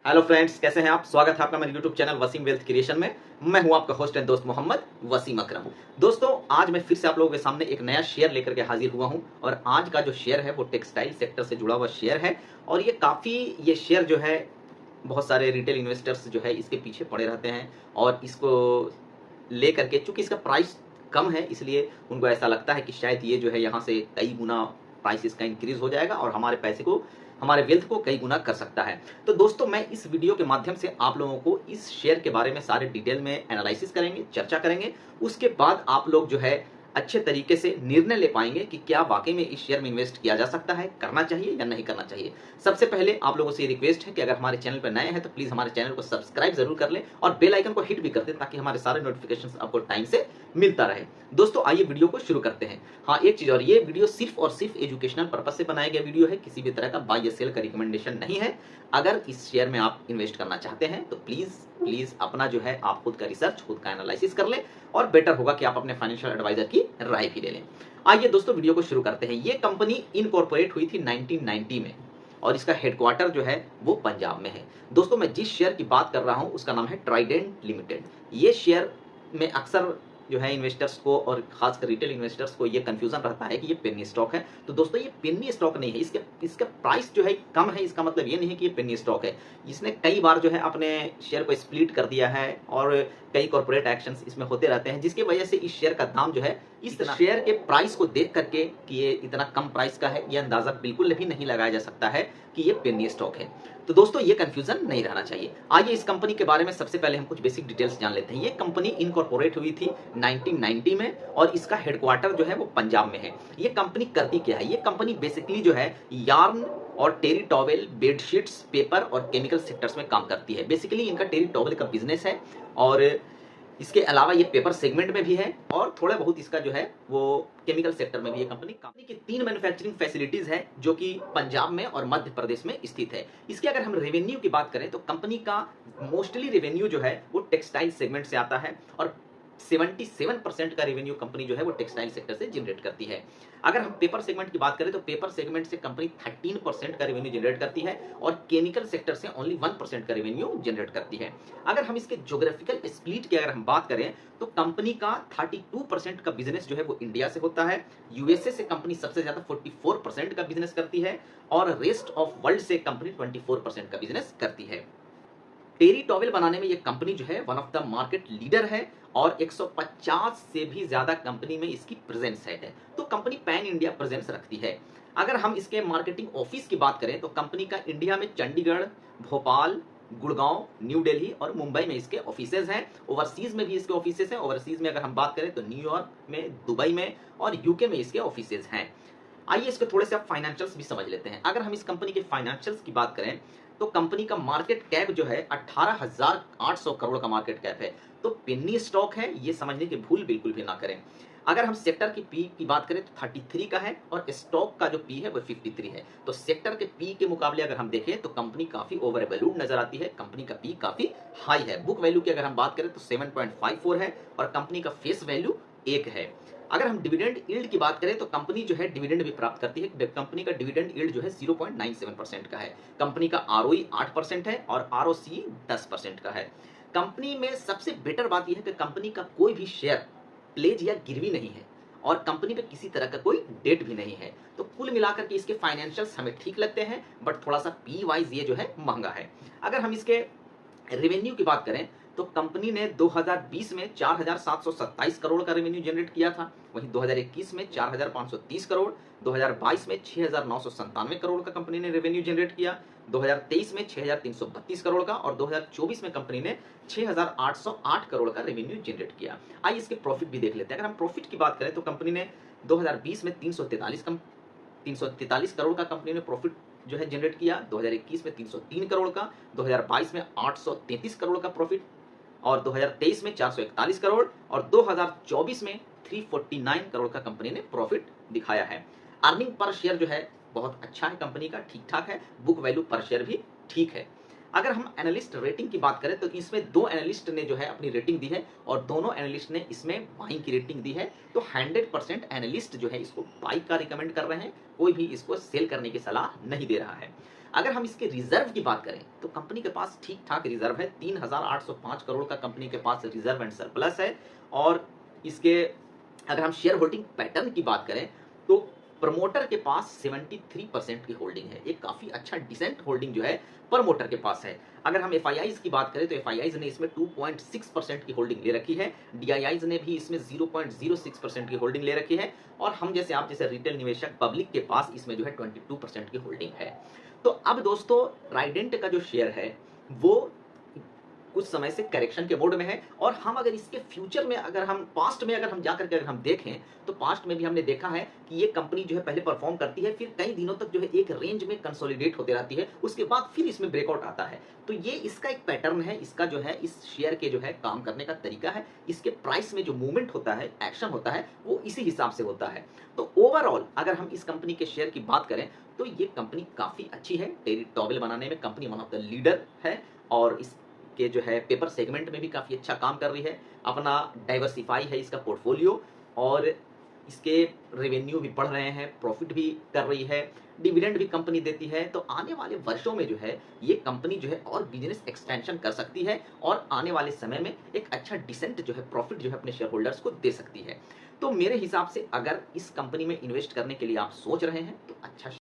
Hello friends, कैसे हैं आप। स्वागत है आपका मेरे YouTube channel Waseem wealth creation में। मैं हूं आपका होस्ट एंड दोस्त मोहम्मद वसीम अकरम। दोस्तों, आज मैं फिर से आप लोगों के सामने एक नया शेयर लेकर के हाजिर हुआ हूं और आज का जो शेयर है वो टेक्सटाइल सेक्टर से जुड़ा हुआ शेयर है। और ये शेयर जो है बहुत सारे रिटेल इन्वेस्टर्स जो है इसके पीछे पड़े रहते हैं और इसको लेकर के, चूंकि इसका प्राइस कम है, इसलिए उनको ऐसा लगता है कि शायद ये जो है यहाँ से कई गुना प्राइस इसका इंक्रीज हो जाएगा और हमारे वेल्थ को कई गुना कर सकता है। तो दोस्तों, मैं इस वीडियो के माध्यम से आप लोगों को इस शेयर के बारे में सारे डिटेल में एनालिसिस करेंगे, चर्चा करेंगे। उसके बाद आप लोग जो है अच्छे तरीके से निर्णय ले पाएंगे कि क्या वाकई में इस शेयर में इन्वेस्ट किया जा सकता है, करना चाहिए या नहीं करना चाहिए। सबसे पहले आप लोगों से ये रिक्वेस्ट है कि अगर हमारे चैनल पर नए हैं तो प्लीज हमारे चैनल को सब्सक्राइब जरूर कर लें और बेल आइकन को हिट भी कर दें ताकि हमारे सारे नोटिफिकेशन आपको टाइम से मिलता रहे। दोस्तों, आइए वीडियो को शुरू करते हैं। हाँ, एक चीज और, ये वीडियो सिर्फ और सिर्फ एजुकेशनल पर्पज से बनाया गया वीडियो है, किसी भी तरह का बाय या सेल का रिकमेंडेशन नहीं है। अगर इस शेयर में आप इन्वेस्ट करना चाहते हैं तो प्लीज अपना जो है आप खुद का रिसर्च, खुद का एनालिसिस कर लें और बेटर होगा कि आप अपने फाइनेंशियल एडवाइजर की राय भी ले लें। आइए दोस्तों, वीडियो को शुरू करते हैं। ये कंपनी इनकॉर्पोरेट हुई थी 1990 में और इसका हेडक्वार्टर जो है वो पंजाब में है। दोस्तों, मैं जिस शेयर की बात कर रहा हूं उसका नाम है ट्राइडेंट लिमिटेड। ये शेयर में अक्सर जो है इन्वेस्टर्स को और खासकर रिटेल इन्वेस्टर्स को ये कंफ्यूजन रहता है कि ये पेनी स्टॉक है। तो दोस्तों, ये पेनी स्टॉक नहीं है। इसका प्राइस जो है कम है, इसका मतलब ये नहीं है कि ये पेनी स्टॉक है। इसने कई बार जो है अपने शेयर को स्प्लिट कर दिया है और कई कॉर्पोरेट एक्शंस इसमें होते रहते हैं, जिसकी वजह से इस शेयर का दाम जो है, इस शेयर के प्राइस को देख करके कि ये इतना कम प्राइस का है, ये अंदाजा बिल्कुल भी नहीं लगाया जा सकता है कि ये पेनी स्टॉक है। तो दोस्तों, ये कंफ्यूजन नहीं रहना चाहिए। आइए इस कंपनी के बारे में सबसे पहले हम कुछ बेसिक डिटेल्स जान लेते हैं। ये कंपनी इनकॉर्पोरेट हुई थी 1990 में और इसका हेडक्वार्टर जो है वो पंजाब में है। ये कंपनी करती क्या है? ये कंपनी बेसिकली जो है यार्न और टेरी टॉवेल, बेडशीट्स, पेपर और केमिकल सेक्टर्स में काम करती है। बेसिकली इनका टेरी टॉवेल का बिजनेस है और इसके अलावा ये पेपर सेगमेंट में भी है और थोड़ा बहुत इसका जो है वो केमिकल सेक्टर में भी ये कंपनी की 3 मैन्युफैक्चरिंग फैसिलिटीज है जो कि पंजाब में और मध्य प्रदेश में स्थित है। इसके अगर हम रेवेन्यू की बात करें तो कंपनी का मोस्टली रेवेन्यू जो है वो टेक्सटाइल सेगमेंट से आता है और 77% का रेवेन्यू कंपनी जो है वो टेक्सटाइल सेक्टर से जनरेट करती है। अगर हम पेपर सेगमेंट की बात करें तो पेपर सेगमेंट से कंपनी 13% का रेवेन्यू जनरेट करती है और केमिकल सेक्टर से ओनली 1% का रेवेन्यू जनरेट करती है। अगर हम इसके ज्योग्राफिकल स्प्लिट की अगर हम बात करें तो कंपनी का 32% का बिजनेस जो है वो इंडिया से होता है। यूएसए से कंपनी सबसे ज्यादा 44% का बिजनेस करती है और रेस्ट ऑफ वर्ल्ड से कंपनी 24% का बिजनेस करती है। टेरी टॉवेल बनाने में ये कंपनी जो है one of the market leader है और 150 से भी ज्यादा कंपनी में इसकी प्रेजेंस है। तो कंपनी पैन इंडिया प्रेजेंस रखती है। अगर हम इसके मार्केटिंग ऑफिस की बात करें तो कंपनी का इंडिया में चंडीगढ़, भोपाल, गुड़गांव, न्यू दिल्ली और मुंबई में इसके ऑफिसेज हैं। ओवरसीज में भी इसके ऑफिसेज हैं। ओवरसीज में अगर हम बात करें तो न्यूयॉर्क में, दुबई में और यूके में इसके ऑफिसेज हैं। आइए इसके थोड़े से आप फाइनेंशियल्स भी समझ लेते हैं। अगर हम इस कंपनी के फाइनेंशियल्स की बात करें तो कंपनी का मार्केट कैप जो है 18,800 करोड़ का मार्केट कैप है। तो पेनी स्टॉक है, ये समझने की भूल बिल्कुल भी ना करें। अगर हम सेक्टर की पी की बात करें तो 33 का है और स्टॉक का जो पी है वो 53 है। तो सेक्टर के पी के मुकाबले अगर हम देखें तो कंपनी काफी ओवर वैल्यूड नजर आती है। कंपनी का पी काफी हाई है। बुक वैल्यू की अगर हम बात करें तो 7.54 है और कंपनी का फेस वैल्यू 1 है। अगर हम डिविडेंड यील्ड की बात करें तो कंपनी जो है डिविडेंड भी प्राप्त करती है। कंपनी का डिविडेंड यील्ड जो है 0.97% का है। कंपनी का आरओई 8% है और आरओसी 10% का है। कंपनी में सबसे बेटर बात यह है कि कंपनी का कोई भी शेयर प्लेज या गिरवी नहीं है और कंपनी पे किसी तरह का कोई डेट भी नहीं है। तो कुल मिलाकर के इसके फाइनेंशियल्स हमें ठीक लगते हैं, बट थोड़ा सा पी वाइज ये जो है महंगा है। अगर हम इसके रेवेन्यू की बात करें तो कंपनी ने 2020 में 4,727 करोड़ का रेवेन्यू जनरेट किया था। वहीं 2021 में 4,530 करोड़, 2022 में 6,997 करोड़ का कंपनी ने रेवेन्यू जनरेट किया, 2023 में 6,332 करोड़ का और 2024 में कंपनी ने 6,808 करोड़ का रेवेन्यू जनरेट किया। आइए इसके प्रॉफिट भी देख लेते हैं। अगर हम प्रॉफिट की बात करें तो कंपनी ने 2020 में 343 करोड़ का कंपनी ने प्रॉफिट जो है जनरेट किया, 2021 में 303 करोड़ का, 2022 में 833 करोड़ का प्रॉफिट और 2023 में 441 करोड़ और 2024 में 349 करोड़ का कंपनी ने प्रॉफिट दिखाया है। अर्निंग पर शेयर जो है बहुत अच्छा है, कंपनी का ठीक ठाक है। बुक वैल्यू पर शेयर भी ठीक है। अगर हम एनालिस्ट रेटिंग की बात करें तो इसमें 2 एनालिस्ट ने जो है अपनी रेटिंग दी है और दोनों एनालिस्ट ने इसमें बाइंग की रेटिंग दी है। तो 100% एनालिस्ट जो है इसको बाई का रिकमेंड कर रहे हैं, कोई भी इसको सेल करने की सलाह नहीं दे रहा है। अगर हम इसके रिजर्व की बात करें तो कंपनी के पास ठीक ठाक रिजर्व है, 3,805 करोड़ का कंपनी के पास रिजर्व एंड सरप्लस है। और इसके अगर हम शेयर होल्डिंग पैटर्न की बात करें तो प्रमोटर के पास 73% की होल्डिंग है, एक काफी अच्छा डिसेंट होल्डिंग जो है प्रमोटर के पास है। अगर हम एफआईआईज की बात करें तो एफआईआईज ने इसमें 2.6% की होल्डिंग ले रखी है, डीआईआईज ने भी इसमें 0.06% की होल्डिंग ले रखी है, और हम जैसे आप जैसे रिटेल निवेशक पब्लिक के पास इसमें जो है 22% की होल्डिंग है। तो अब दोस्तों राइडेंट का जो शेयर है वो कुछ समय से करेक्शन के मोड में है, और हम अगर इसके फ्यूचर में अगर हम पास्ट में अगर हम जाकर के अगर हम देखें तो पास्ट में भी हमने देखा है कि ये कंपनी जो है पहले परफॉर्म करती है, फिर कई दिनों तक जो है एक रेंज में कंसोलिडेट होते रहती है, उसके बाद फिर इसमें ब्रेकआउट आता है। तो ये इसका एक पैटर्न है, इसका जो है इस शेयर के जो है काम करने का तरीका है, इसके प्राइस में जो मूवमेंट होता है, एक्शन होता है, वो इसी हिसाब से होता है। तो ओवरऑल अगर हम इस कंपनी के शेयर की बात करें तो ये कंपनी काफी अच्छी है, टेरी टॉवेल बनाने में company one of the leader है, और इस के जो है पेपर सेगमेंट में भी काफ़ी अच्छा काम कर रही है, अपना डाइवर्सिफाई है इसका पोर्टफोलियो, और इसके रेवेन्यू भी बढ़ रहे हैं, प्रॉफिट भी कर रही है, डिविडेंड भी कंपनी देती है। तो आने वाले वर्षों में जो है ये कंपनी जो है और बिजनेस एक्सटेंशन कर सकती है, और आने वाले समय में एक अच्छा डिसेंट जो है प्रॉफिट जो है अपने शेयर होल्डर्स को दे सकती है। तो मेरे हिसाब से अगर इस कंपनी में इन्वेस्ट करने के लिए आप सोच रहे हैं तो अच्छा